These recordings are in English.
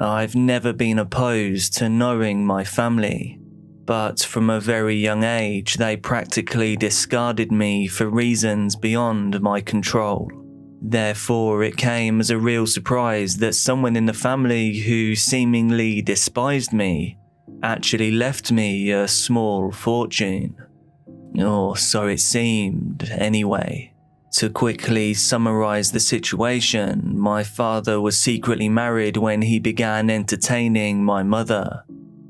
I've never been opposed to knowing my family, but from a very young age they practically discarded me for reasons beyond my control. Therefore, it came as a real surprise that someone in the family who seemingly despised me actually left me a small fortune. Or so it seemed, anyway. To quickly summarize the situation, my father was secretly married when he began entertaining my mother,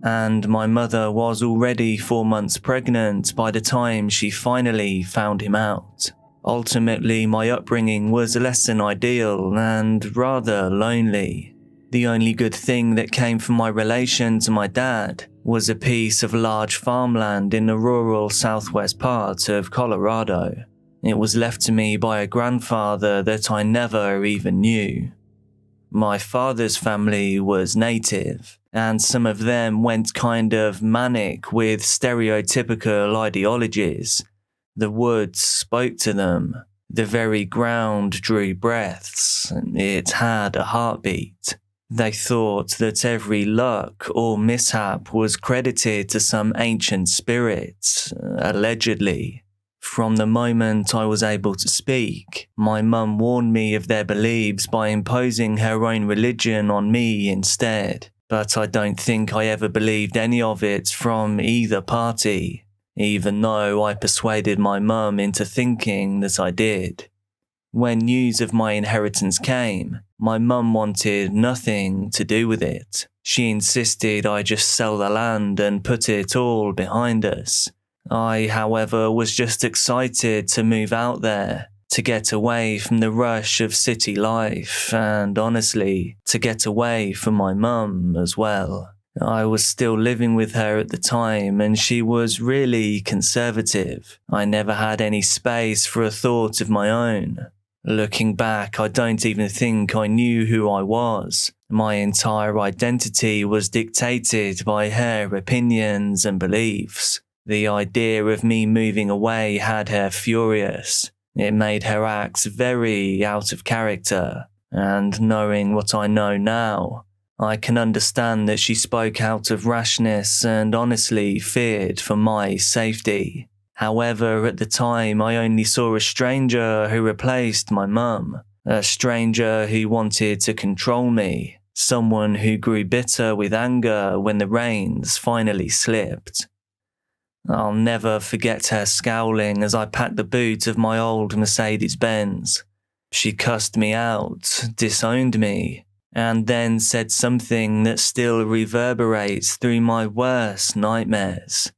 and my mother was already 4 months pregnant by the time she finally found him out. Ultimately, my upbringing was less than ideal and rather lonely. The only good thing that came from my relation to my dad was a piece of large farmland in the rural southwest part of Colorado. It was left to me by a grandfather that I never even knew. My father's family was native, and some of them went kind of manic with stereotypical ideologies. The woods spoke to them. The very ground drew breaths. It had a heartbeat. They thought that every luck or mishap was credited to some ancient spirit, allegedly. From the moment I was able to speak, my mum warned me of their beliefs by imposing her own religion on me instead, but I don't think I ever believed any of it from either party, even though I persuaded my mum into thinking that I did. When news of my inheritance came, my mum wanted nothing to do with it. She insisted I just sell the land and put it all behind us. I, however, was just excited to move out there, to get away from the rush of city life, and honestly, to get away from my mum as well. I was still living with her at the time, and she was really conservative. I never had any space for a thought of my own. Looking back, I don't even think I knew who I was. My entire identity was dictated by her opinions and beliefs. The idea of me moving away had her furious. It made her act very out of character, and knowing what I know now, I can understand that she spoke out of rashness and honestly feared for my safety. However, at the time, I only saw a stranger who replaced my mum, a stranger who wanted to control me, someone who grew bitter with anger when the reins finally slipped. I'll never forget her scowling as I packed the boot of my old Mercedes-Benz. She cussed me out, disowned me, and then said something that still reverberates through my worst nightmares.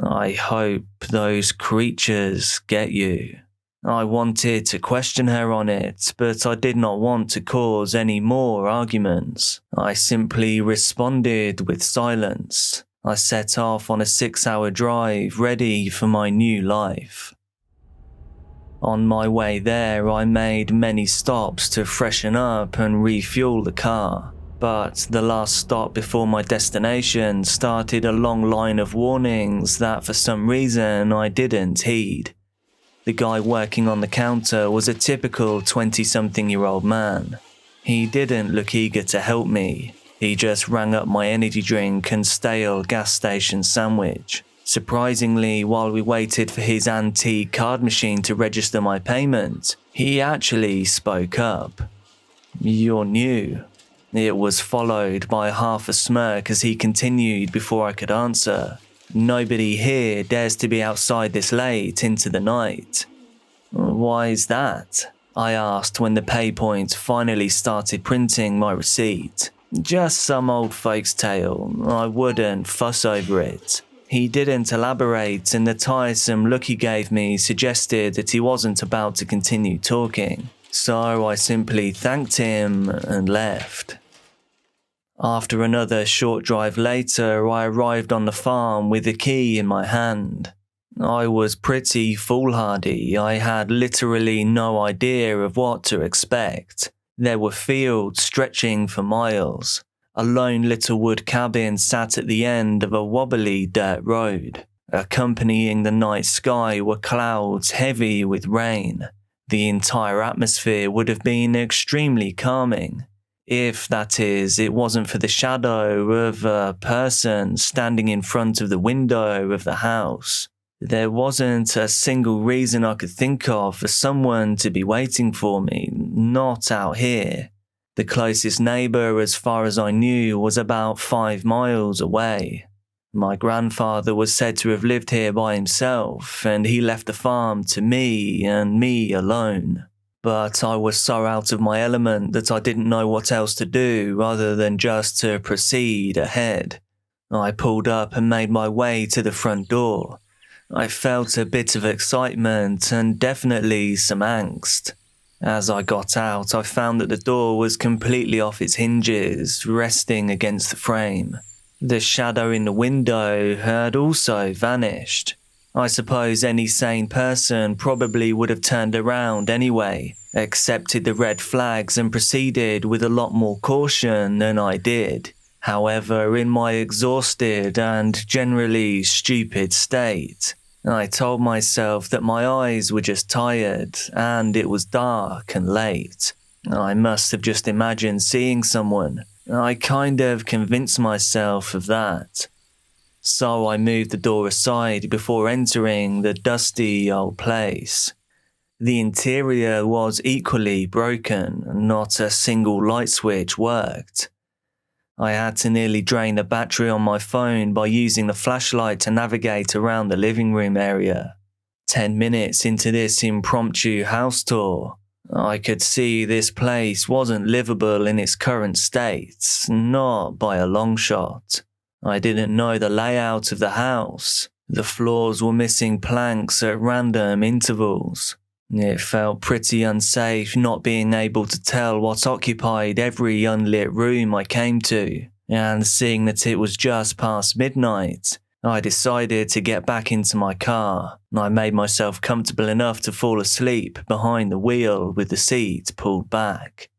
I hope those creatures get you. I wanted to question her on it, but I did not want to cause any more arguments. I simply responded with silence. I set off on a 6-hour drive ready for my new life. On my way there, I made many stops to freshen up and refuel the car, but the last stop before my destination started a long line of warnings that for some reason I didn't heed. The guy working on the counter was a typical 20-something-year-old man. He didn't look eager to help me. He just rang up my energy drink and stale gas station sandwich. Surprisingly, while we waited for his antique card machine to register my payment, he actually spoke up. "You're new." It was followed by half a smirk as he continued before I could answer. "Nobody here dares to be outside this late into the night." "Why is that?" I asked when the pay point finally started printing my receipt. "Just some old folks' tale. I wouldn't fuss over it." He didn't elaborate, and the tiresome look he gave me suggested that he wasn't about to continue talking. So I simply thanked him and left. After another short drive later, I arrived on the farm with the key in my hand. I was pretty foolhardy. I had literally no idea of what to expect. There were fields stretching for miles. A lone little wood cabin sat at the end of a wobbly dirt road. Accompanying the night sky were clouds heavy with rain. The entire atmosphere would have been extremely calming. If, that is, it wasn't for the shadow of a person standing in front of the window of the house. There wasn't a single reason I could think of for someone to be waiting for me, not out here. The closest neighbour, as far as I knew, was about 5 miles away. My grandfather was said to have lived here by himself, and he left the farm to me and me alone. But I was so out of my element that I didn't know what else to do other than just to proceed ahead. I pulled up and made my way to the front door. I felt a bit of excitement and definitely some angst. As I got out, I found that the door was completely off its hinges, resting against the frame. The shadow in the window had also vanished. I suppose any sane person probably would have turned around anyway, accepted the red flags and proceeded with a lot more caution than I did. However, in my exhausted and generally stupid state, I told myself that my eyes were just tired and it was dark and late. I must have just imagined seeing someone. I kind of convinced myself of that. So I moved the door aside before entering the dusty old place. The interior was equally broken, not a single light switch worked. I had to nearly drain the battery on my phone by using the flashlight to navigate around the living room area. 10 minutes into this impromptu house tour, I could see this place wasn't livable in its current state, not by a long shot. I didn't know the layout of the house. The floors were missing planks at random intervals. It felt pretty unsafe not being able to tell what occupied every unlit room I came to, and seeing that it was just past midnight, I decided to get back into my car. I made myself comfortable enough to fall asleep behind the wheel with the seat pulled back.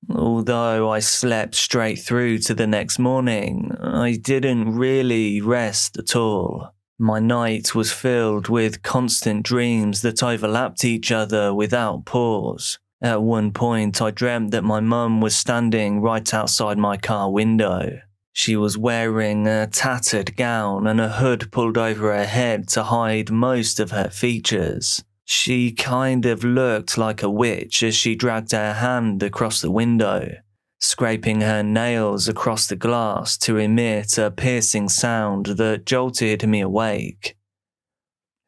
Although I slept straight through to the next morning, I didn't really rest at all. My night was filled with constant dreams that overlapped each other without pause. At one point, I dreamt that my mum was standing right outside my car window. She was wearing a tattered gown and a hood pulled over her head to hide most of her features. She kind of looked like a witch as she dragged her hand across the window, scraping her nails across the glass to emit a piercing sound that jolted me awake.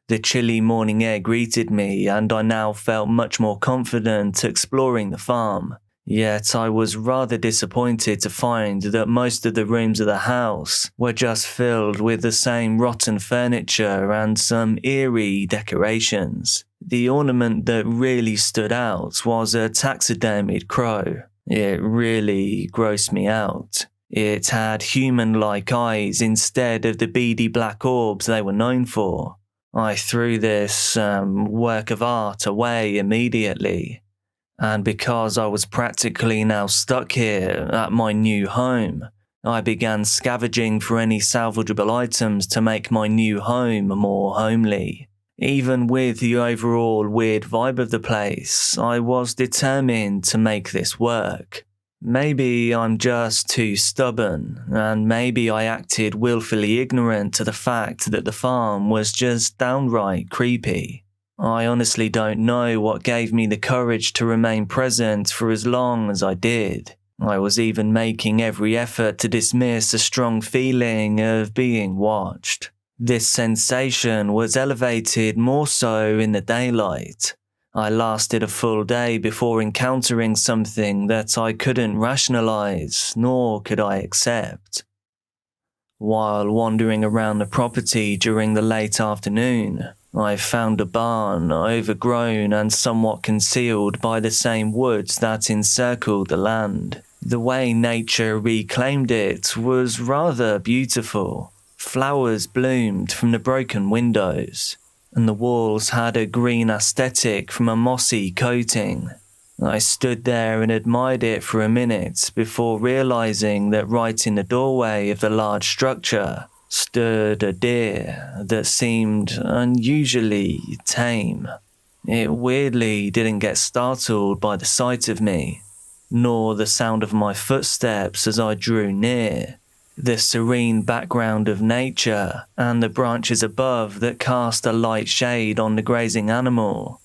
The chilly morning air greeted me, and I now felt much more confident exploring the farm. Yet I was rather disappointed to find that most of the rooms of the house were just filled with the same rotten furniture and some eerie decorations. The ornament that really stood out was a taxidermied crow. It really grossed me out. It had human-like eyes instead of the beady black orbs they were known for. I threw this work of art away immediately. And because I was practically now stuck here at my new home, I began scavenging for any salvageable items to make my new home more homely. Even with the overall weird vibe of the place, I was determined to make this work. Maybe I'm just too stubborn, and maybe I acted willfully ignorant to the fact that the farm was just downright creepy. I honestly don't know what gave me the courage to remain present for as long as I did. I was even making every effort to dismiss a strong feeling of being watched. This sensation was elevated more so in the daylight. I lasted a full day before encountering something that I couldn't rationalize, nor could I accept. While wandering around the property during the late afternoon, I found a barn overgrown and somewhat concealed by the same woods that encircled the land. The way nature reclaimed it was rather beautiful. Flowers bloomed from the broken windows, and the walls had a green aesthetic from a mossy coating. I stood there and admired it for a minute before realizing that right in the doorway of the large structure stood a deer that seemed unusually tame. It weirdly didn't get startled by the sight of me. nor the sound of my footsteps as I drew near. The serene background of nature and the branches above that cast a light shade on the grazing animal,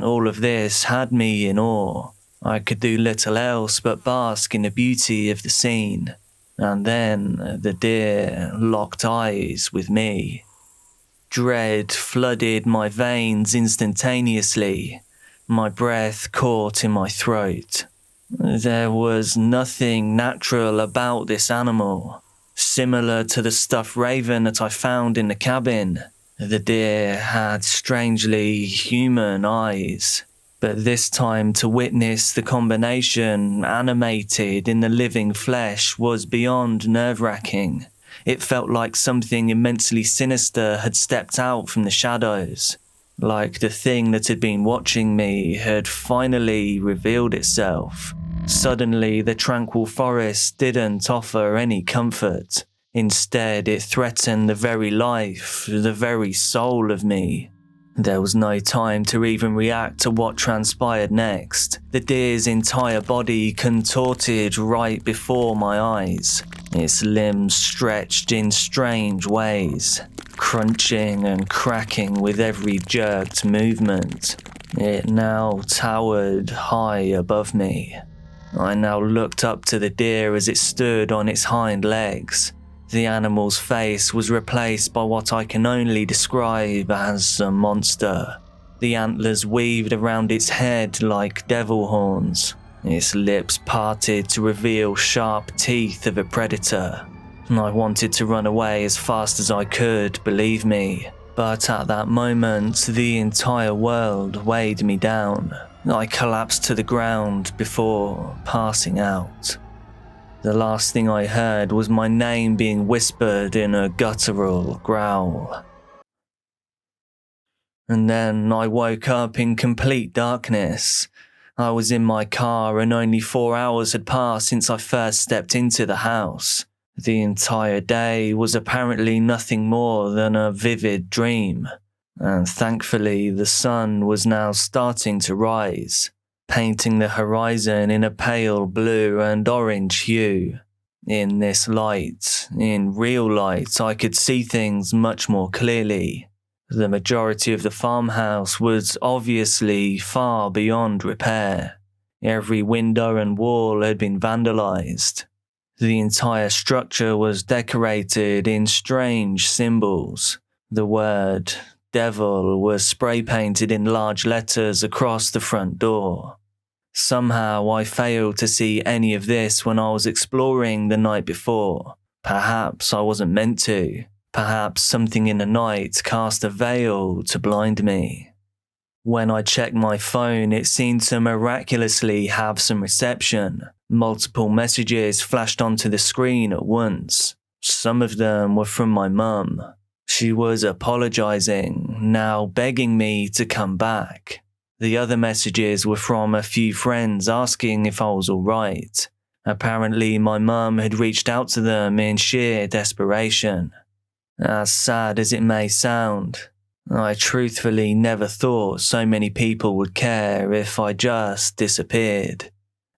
all of this had me in awe. I could do little else but bask in the beauty of the scene. And then the deer locked eyes with me. Dread flooded my veins instantaneously. My breath caught in my throat. There was nothing natural about this animal. Similar to the stuffed raven that I found in the cabin, the deer had strangely human eyes. But this time to witness the combination animated in the living flesh was beyond nerve-wracking. It felt like something immensely sinister had stepped out from the shadows, like the thing that had been watching me had finally revealed itself. Suddenly, the tranquil forest didn't offer any comfort. Instead, it threatened the very life, the very soul of me. There was no time to even react to what transpired next. The deer's entire body contorted right before my eyes. Its limbs stretched in strange ways, crunching and cracking with every jerked movement. It now towered high above me. I now looked up to the deer as it stood on its hind legs. The animal's face was replaced by what I can only describe as a monster. The antlers weaved around its head like devil horns. Its lips parted to reveal sharp teeth of a predator. I wanted to run away as fast as I could, believe me. But at that moment, the entire world weighed me down. I collapsed to the ground before passing out. The last thing I heard was my name being whispered in a guttural growl. And then I woke up in complete darkness. I was in my car and only 4 hours had passed since I first stepped into the house. The entire day was apparently nothing more than a vivid dream. And thankfully the sun was now starting to rise, painting the horizon in a pale blue and orange hue. In this light, in real light, I could see things much more clearly. The majority of the farmhouse was obviously far beyond repair. Every window and wall had been vandalized. The entire structure was decorated in strange symbols. The word devil was spray painted in large letters across the front door. Somehow I failed to see any of this when I was exploring the night before. Perhaps I wasn't meant to. Perhaps something in the night cast a veil to blind me. When I checked my phone, it seemed to miraculously have some reception. Multiple messages flashed onto the screen at once. Some of them were from my mum. She was apologizing, now begging me to come back. The other messages were from a few friends asking if I was alright. Apparently my mum had reached out to them in sheer desperation. As sad as it may sound, I truthfully never thought so many people would care if I just disappeared.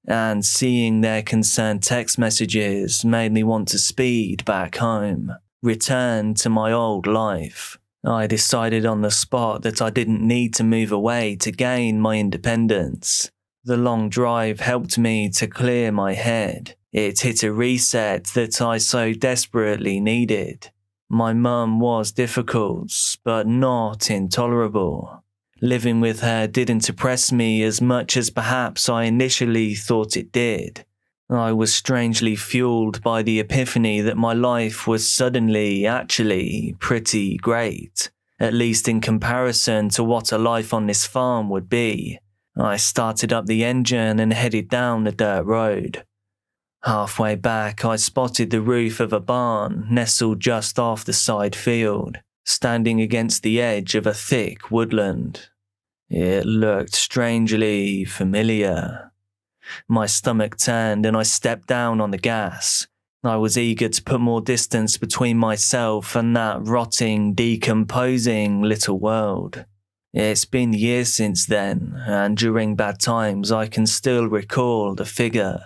And seeing their concerned text messages made me want to speed back home, return to my old life. I decided on the spot that I didn't need to move away to gain my independence. The long drive helped me to clear my head. It hit a reset that I so desperately needed. My mum was difficult, but not intolerable. Living with her didn't oppress me as much as perhaps I initially thought it did. I was strangely fueled by the epiphany that my life was suddenly actually pretty great, at least in comparison to what a life on this farm would be. I started up the engine and headed down the dirt road. Halfway back, I spotted the roof of a barn nestled just off the side field, standing against the edge of a thick woodland. It looked strangely familiar. My stomach turned and I stepped down on the gas. I was eager to put more distance between myself and that rotting, decomposing little world. It's been years since then, and during bad times I can still recall the figure,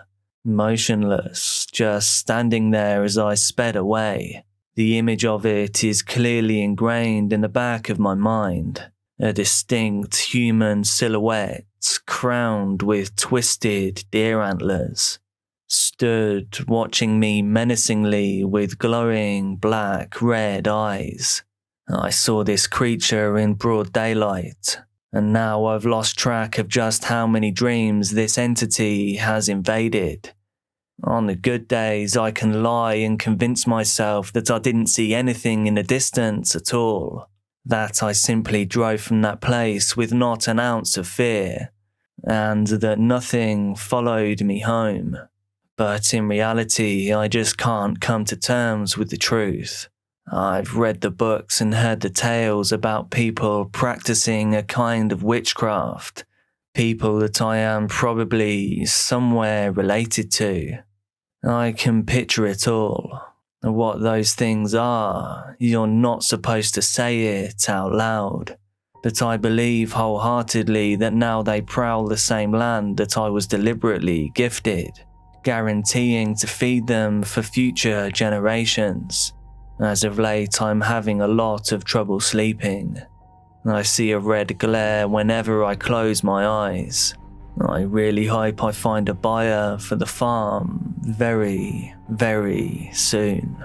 motionless, just standing there as I sped away. The image of it is clearly ingrained in the back of my mind, a distinct human silhouette crowned with twisted deer antlers, stood watching me menacingly with glowing black-red eyes. I saw this creature in broad daylight, and now I've lost track of just how many dreams this entity has invaded. On the good days, I can lie and convince myself that I didn't see anything in the distance at all, that I simply drove from that place with not an ounce of fear, and that nothing followed me home. But in reality, I just can't come to terms with the truth. I've read the books and heard the tales about people practicing a kind of witchcraft, people that I am probably somewhere related to. I can picture it all. What those things are, you're not supposed to say it out loud. But I believe wholeheartedly that now they prowl the same land that I was deliberately gifted, guaranteeing to feed them for future generations. As of late, I'm having a lot of trouble sleeping. I see a red glare whenever I close my eyes. I really hope I find a buyer for the farm very, very soon.